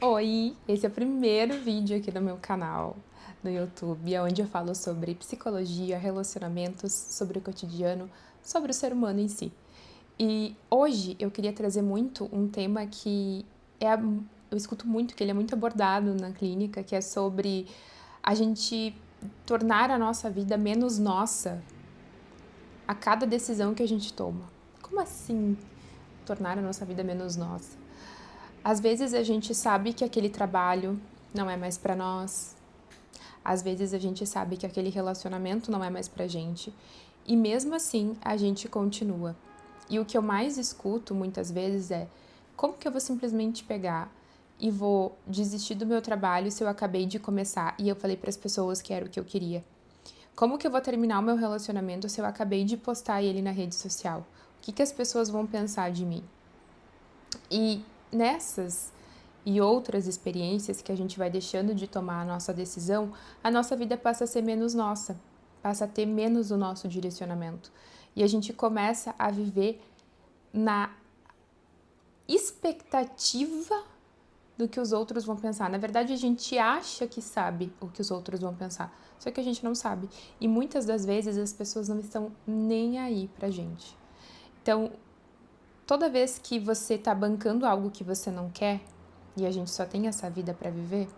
Oi, esse é o primeiro vídeo aqui do meu canal no YouTube, onde eu falo sobre psicologia, relacionamentos, sobre o cotidiano, sobre o ser humano em si. E hoje eu queria trazer muito um tema que eu escuto muito, que ele é muito abordado na clínica, que é sobre a gente tornar a nossa vida menos nossa a cada decisão que a gente toma. Como assim tornar a nossa vida menos nossa? Às vezes a gente sabe que aquele trabalho não é mais para nós. Às vezes a gente sabe que aquele relacionamento não é mais pra gente. E mesmo assim, a gente continua. E o que eu mais escuto muitas vezes é: como que eu vou simplesmente pegar e vou desistir do meu trabalho se eu acabei de começar e eu falei para as pessoas que era o que eu queria? Como que eu vou terminar o meu relacionamento se eu acabei de postar ele na rede social? O que que as pessoas vão pensar de mim? E nessas e outras experiências que a gente vai deixando de tomar a nossa decisão, a nossa vida passa a ser menos nossa, passa a ter menos o nosso direcionamento. E a gente começa a viver na expectativa do que os outros vão pensar. Na verdade, a gente acha que sabe o que os outros vão pensar, só que a gente não sabe. E muitas das vezes as pessoas não estão nem aí pra gente. Então, toda vez que você tá bancando algo que você não quer, e a gente só tem essa vida para viver,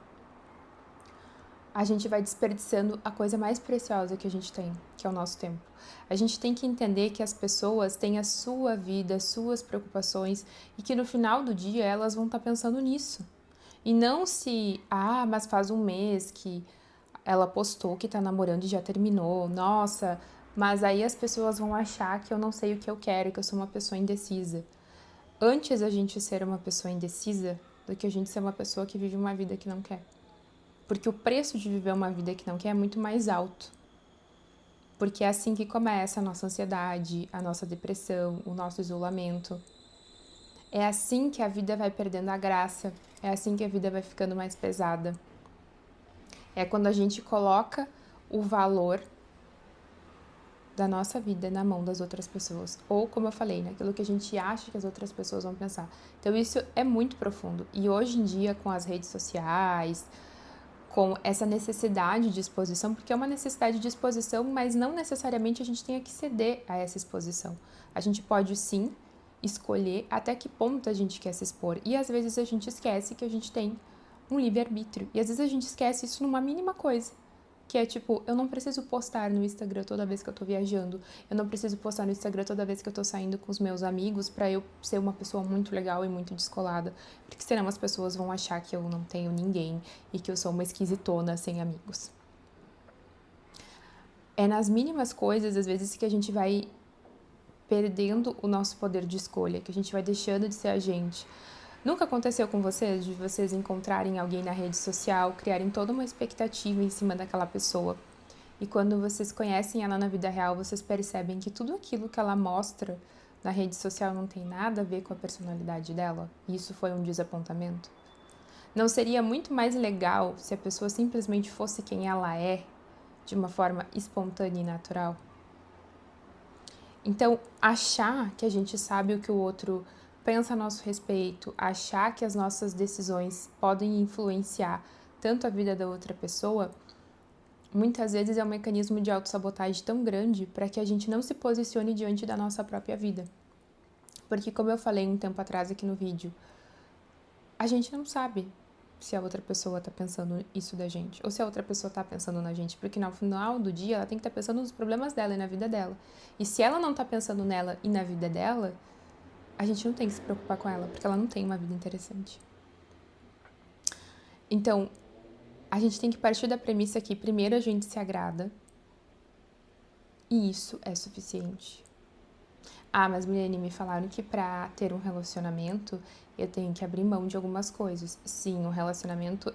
a gente vai desperdiçando a coisa mais preciosa que a gente tem, que é o nosso tempo. A gente tem que entender que as pessoas têm a sua vida, as suas preocupações e que no final do dia elas vão estar pensando nisso. E não se, mas faz um mês que ela postou que tá namorando e já terminou, nossa, mas aí as pessoas vão achar que eu não sei o que eu quero, que eu sou uma pessoa indecisa. Antes a gente ser uma pessoa indecisa do que a gente ser uma pessoa que vive uma vida que não quer. Porque o preço de viver uma vida que não quer é muito mais alto. Porque é assim que começa a nossa ansiedade, a nossa depressão, o nosso isolamento. É assim que a vida vai perdendo a graça, é assim que a vida vai ficando mais pesada. É quando a gente coloca o valor da nossa vida na mão das outras pessoas. Ou, como eu falei, naquilo que a gente acha que as outras pessoas vão pensar. Então, isso é muito profundo. E hoje em dia, com as redes sociais, com essa necessidade de exposição, porque é uma necessidade de exposição, mas não necessariamente a gente tenha que ceder a essa exposição. A gente pode sim escolher até que ponto a gente quer se expor. E às vezes a gente esquece que a gente tem um livre-arbítrio. E às vezes a gente esquece isso numa mínima coisa. Que é tipo, eu não preciso postar no Instagram toda vez que eu tô viajando. Eu não preciso postar no Instagram toda vez que eu tô saindo com os meus amigos pra eu ser uma pessoa muito legal e muito descolada. Porque senão as pessoas vão achar que eu não tenho ninguém e que eu sou uma esquisitona sem amigos. É nas mínimas coisas, às vezes, que a gente vai perdendo o nosso poder de escolha, que a gente vai deixando de ser a gente. Nunca aconteceu com vocês de vocês encontrarem alguém na rede social, criarem toda uma expectativa em cima daquela pessoa? E quando vocês conhecem ela na vida real, vocês percebem que tudo aquilo que ela mostra na rede social não tem nada a ver com a personalidade dela? E isso foi um desapontamento? Não seria muito mais legal se a pessoa simplesmente fosse quem ela é, de uma forma espontânea e natural? Então, achar que a gente sabe o que o outro pensa a nosso respeito, achar que as nossas decisões podem influenciar tanto a vida da outra pessoa, muitas vezes é um mecanismo de autossabotagem tão grande para que a gente não se posicione diante da nossa própria vida. Porque, como eu falei um tempo atrás aqui no vídeo, a gente não sabe se a outra pessoa tá pensando isso da gente, ou se a outra pessoa tá pensando na gente, porque no final do dia ela tem que estar pensando nos problemas dela e na vida dela. E se ela não tá pensando nela e na vida dela, a gente não tem que se preocupar com ela, porque ela não tem uma vida interessante. Então, a gente tem que partir da premissa que primeiro a gente se agrada, e isso é suficiente. Mas Milene, me falaram que pra ter um relacionamento eu tenho que abrir mão de algumas coisas. Sim, um relacionamento,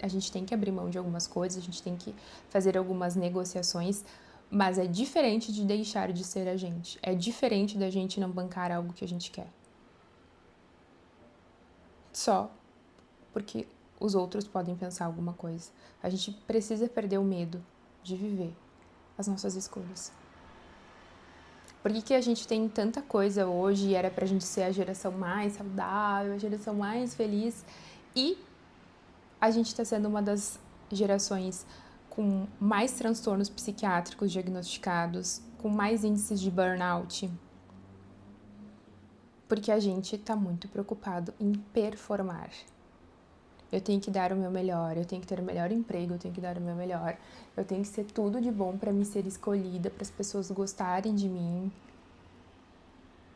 a gente tem que abrir mão de algumas coisas, a gente tem que fazer algumas negociações, mas é diferente de deixar de ser a gente. É diferente da gente não bancar algo que a gente quer. Só porque os outros podem pensar alguma coisa. A gente precisa perder o medo de viver as nossas escolhas. Por que a gente tem tanta coisa hoje e era pra gente ser a geração mais saudável, a geração mais feliz, e a gente está sendo uma das gerações com mais transtornos psiquiátricos diagnosticados, com mais índices de burnout, porque a gente está muito preocupado em performar. Eu tenho que dar o meu melhor, eu tenho que ter o melhor emprego, eu tenho que dar o meu melhor, eu tenho que ser tudo de bom para me ser escolhida, para as pessoas gostarem de mim.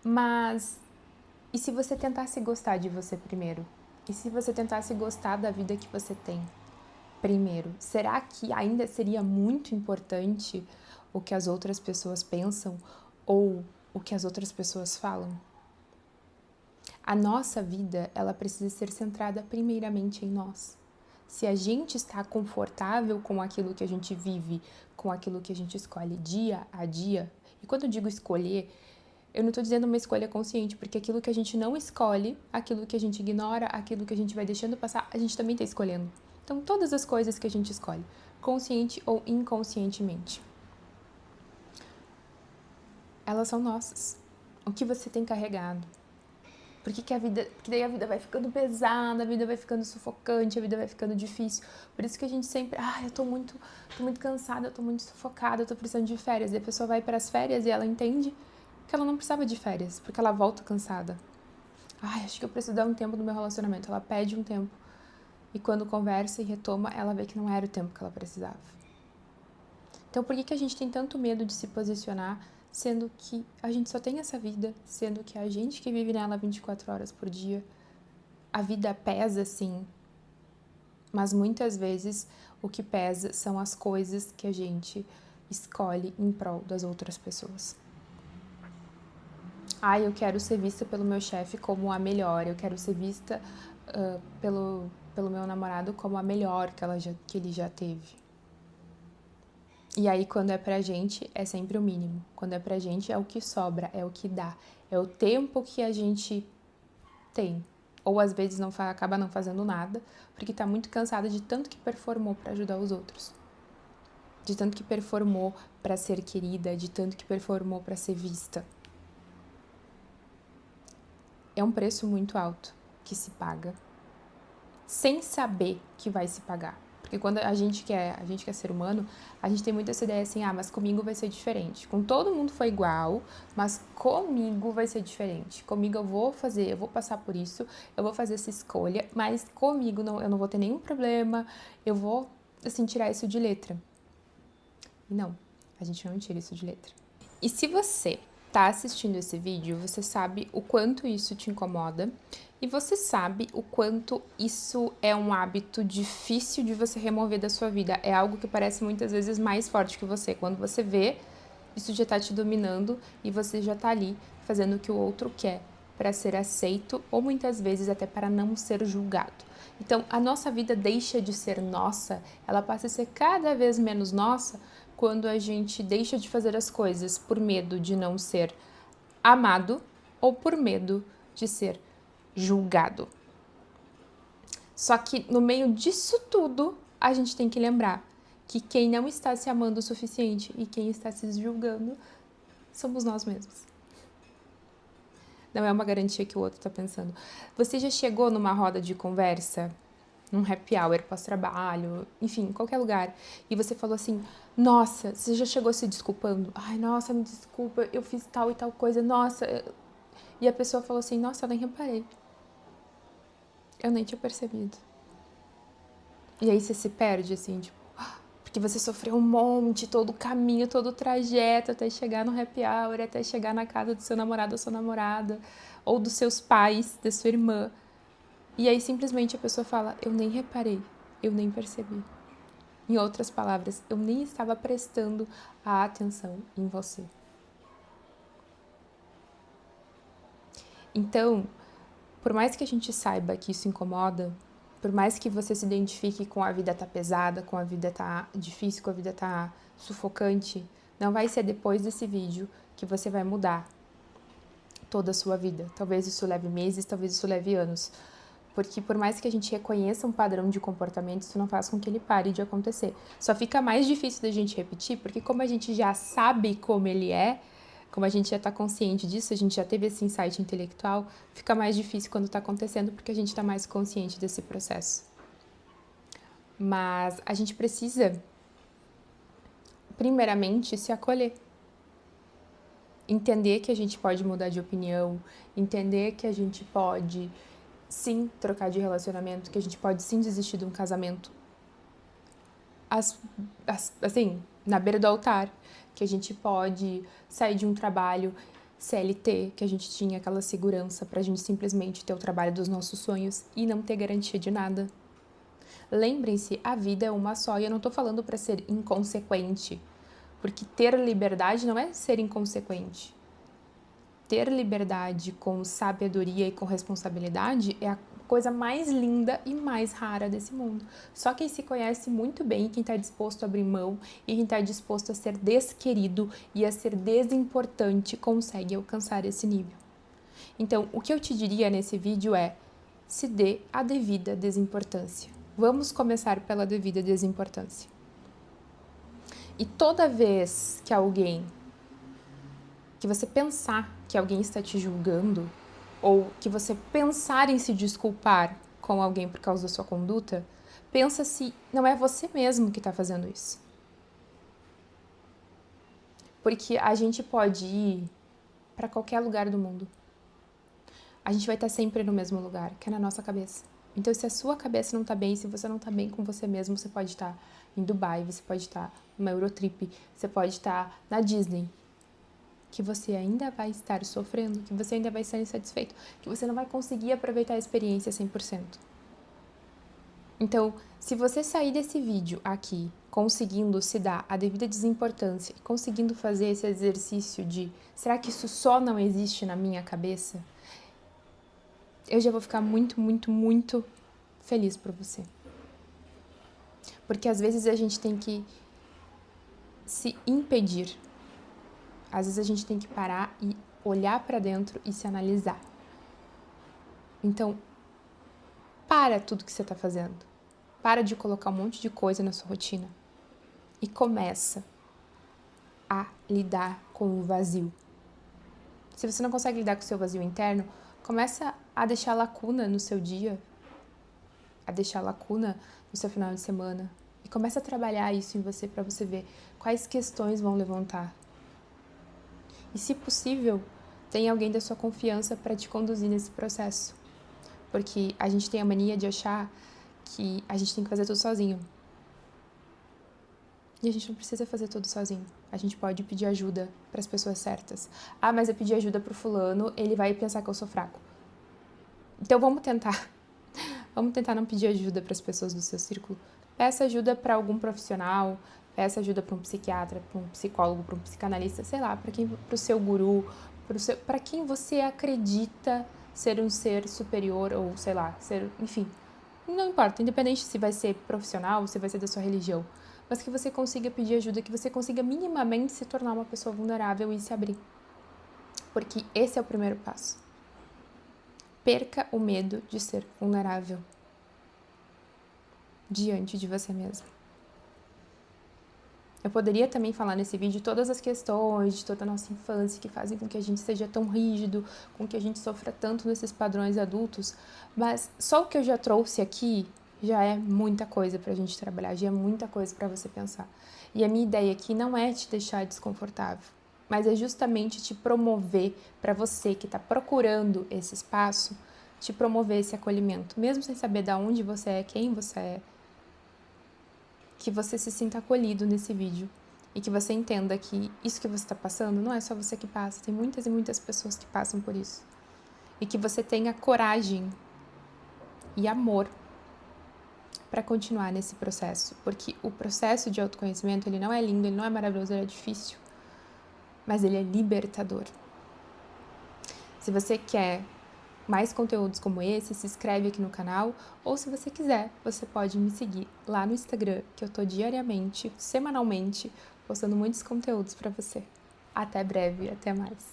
Mas e se você tentasse gostar de você primeiro? E se você tentasse gostar da vida que você tem primeiro? Será que ainda seria muito importante o que as outras pessoas pensam ou o que as outras pessoas falam? A nossa vida, ela precisa ser centrada primeiramente em nós. Se a gente está confortável com aquilo que a gente vive, com aquilo que a gente escolhe dia a dia, e quando eu digo escolher, eu não estou dizendo uma escolha consciente, porque aquilo que a gente não escolhe, aquilo que a gente ignora, aquilo que a gente vai deixando passar, a gente também está escolhendo. Então, todas as coisas que a gente escolhe, consciente ou inconscientemente, elas são nossas. O que você tem carregado? Porque daí a vida vai ficando pesada, a vida vai ficando sufocante, a vida vai ficando difícil. Por isso que a gente sempre, eu tô muito cansada, eu tô muito sufocada, eu tô precisando de férias. E a pessoa vai para as férias e ela entende que ela não precisava de férias, porque ela volta cansada. Acho que eu preciso dar um tempo no meu relacionamento. Ela pede um tempo. E quando conversa e retoma, ela vê que não era o tempo que ela precisava. Então, por que a gente tem tanto medo de se posicionar, sendo que a gente só tem essa vida, sendo que a gente que vive nela 24 horas por dia, a vida pesa sim, mas muitas vezes o que pesa são as coisas que a gente escolhe em prol das outras pessoas. Eu quero ser vista pelo meu chefe como a melhor, eu quero ser vista pelo meu namorado como a melhor que ele já teve. E aí, quando é pra gente, é sempre o mínimo. Quando é pra gente, é o que sobra, é o que dá. É o tempo que a gente tem. Ou às vezes acaba não fazendo nada, porque tá muito cansada de tanto que performou pra ajudar os outros. De tanto que performou pra ser querida, de tanto que performou pra ser vista. É um preço muito alto que se paga, sem saber que vai se pagar. Porque quando a gente que é ser humano, a gente tem muito essa ideia assim, mas comigo vai ser diferente. Com todo mundo foi igual, mas comigo vai ser diferente. Comigo eu vou passar por isso, eu vou fazer essa escolha, mas comigo eu não vou ter nenhum problema, eu vou, assim, tirar isso de letra. E não, a gente não tira isso de letra. E se você tá assistindo esse vídeo, você sabe o quanto isso te incomoda e você sabe o quanto isso é um hábito difícil de você remover da sua vida. É algo que parece muitas vezes mais forte que você. Quando você vê, isso já tá te dominando e você já tá ali fazendo o que o outro quer para ser aceito ou muitas vezes até para não ser julgado. Então, a nossa vida deixa de ser nossa, ela passa a ser cada vez menos nossa quando a gente deixa de fazer as coisas por medo de não ser amado ou por medo de ser julgado. Só que no meio disso tudo, a gente tem que lembrar que quem não está se amando o suficiente e quem está se julgando somos nós mesmos. Não é uma garantia que o outro está pensando. Você já chegou numa roda de conversa, num happy hour pós-trabalho, enfim, qualquer lugar, e você falou assim, nossa, você já chegou se desculpando? Nossa, me desculpa, eu fiz tal e tal coisa, nossa. E a pessoa falou assim, nossa, eu nem reparei. Eu nem tinha percebido. E aí você se perde, assim, tipo, porque você sofreu um monte, todo o caminho, todo o trajeto até chegar no happy hour, até chegar na casa do seu namorado ou sua namorada, ou dos seus pais, da sua irmã. E aí simplesmente a pessoa fala, eu nem reparei, eu nem percebi. Em outras palavras, eu nem estava prestando a atenção em você. Então, por mais que a gente saiba que isso incomoda, por mais que você se identifique com a vida tá pesada, com a vida tá difícil, com a vida tá sufocante, não vai ser depois desse vídeo que você vai mudar toda a sua vida. Talvez isso leve meses, talvez isso leve anos. Porque por mais que a gente reconheça um padrão de comportamento, isso não faz com que ele pare de acontecer. Só fica mais difícil da gente repetir, porque como a gente já sabe como ele é, como a gente já está consciente disso, a gente já teve esse insight intelectual, fica mais difícil quando está acontecendo, porque a gente está mais consciente desse processo. Mas a gente precisa, primeiramente, se acolher. Entender que a gente pode mudar de opinião, entender que a gente pode, sim, trocar de relacionamento, que a gente pode, sim, desistir de um casamento. Assim, na beira do altar, que a gente pode sair de um trabalho CLT, que a gente tinha aquela segurança pra gente simplesmente ter o trabalho dos nossos sonhos e não ter garantia de nada. Lembrem-se, a vida é uma só e eu não tô falando pra ser inconsequente, porque ter liberdade não é ser inconsequente. Ter liberdade com sabedoria e com responsabilidade é a coisa mais linda e mais rara desse mundo. Só quem se conhece muito bem, quem está disposto a abrir mão e quem está disposto a ser desquerido e a ser desimportante consegue alcançar esse nível. Então, o que eu te diria nesse vídeo é: se dê a devida desimportância. Vamos começar pela devida desimportância. E toda vez que você pensar que alguém está te julgando, ou que você pensar em se desculpar com alguém por causa da sua conduta, pensa se não é você mesmo que está fazendo isso. Porque a gente pode ir para qualquer lugar do mundo. A gente vai estar sempre no mesmo lugar, que é na nossa cabeça. Então, se a sua cabeça não está bem, se você não está bem com você mesmo, você pode estar em Dubai, você pode estar numa Eurotrip, você pode estar na Disney, que você ainda vai estar sofrendo, que você ainda vai estar insatisfeito, que você não vai conseguir aproveitar a experiência 100%. Então, se você sair desse vídeo aqui conseguindo se dar a devida desimportância, conseguindo fazer esse exercício de será que isso só não existe na minha cabeça? Eu já vou ficar muito, muito, muito feliz por você. Porque às vezes a gente tem que se impedir. Às vezes a gente tem que parar e olhar para dentro e se analisar. Então, para tudo que você está fazendo. Para de colocar um monte de coisa na sua rotina. E começa a lidar com o vazio. Se você não consegue lidar com o seu vazio interno, começa a deixar lacuna no seu dia, a deixar lacuna no seu final de semana. E começa a trabalhar isso em você para você ver quais questões vão levantar. E, se possível, tenha alguém da sua confiança para te conduzir nesse processo. Porque a gente tem a mania de achar que a gente tem que fazer tudo sozinho. E a gente não precisa fazer tudo sozinho. A gente pode pedir ajuda para as pessoas certas. Ah, mas eu pedi ajuda pro fulano, ele vai pensar que eu sou fraco. Então vamos tentar. Vamos tentar não pedir ajuda para as pessoas do seu círculo. Peça ajuda para algum profissional, peça ajuda para um psiquiatra, para um psicólogo, para um psicanalista, sei lá, para o seu guru, para quem você acredita ser um ser superior ou, sei lá, enfim, não importa, independente se vai ser profissional, se vai ser da sua religião, mas que você consiga pedir ajuda, que você consiga minimamente se tornar uma pessoa vulnerável e se abrir. Porque esse é o primeiro passo. Perca o medo de ser vulnerável diante de você mesmo. Eu poderia também falar nesse vídeo todas as questões de toda a nossa infância que fazem com que a gente seja tão rígido, com que a gente sofra tanto nesses padrões adultos, mas só o que eu já trouxe aqui já é muita coisa pra gente trabalhar, já é muita coisa pra você pensar. E a minha ideia aqui não é te deixar desconfortável, mas é justamente te promover para você que está procurando esse espaço, te promover esse acolhimento, mesmo sem saber de onde você é, quem você é, que você se sinta acolhido nesse vídeo e que você entenda que isso que você está passando não é só você que passa, tem muitas e muitas pessoas que passam por isso. E que você tenha coragem e amor para continuar nesse processo, porque o processo de autoconhecimento, ele não é lindo, ele não é maravilhoso, ele é difícil, mas ele é libertador. Se você quer mais conteúdos como esse, se inscreve aqui no canal, ou se você quiser, você pode me seguir lá no Instagram, que eu tô diariamente, semanalmente, postando muitos conteúdos para você. Até breve, até mais.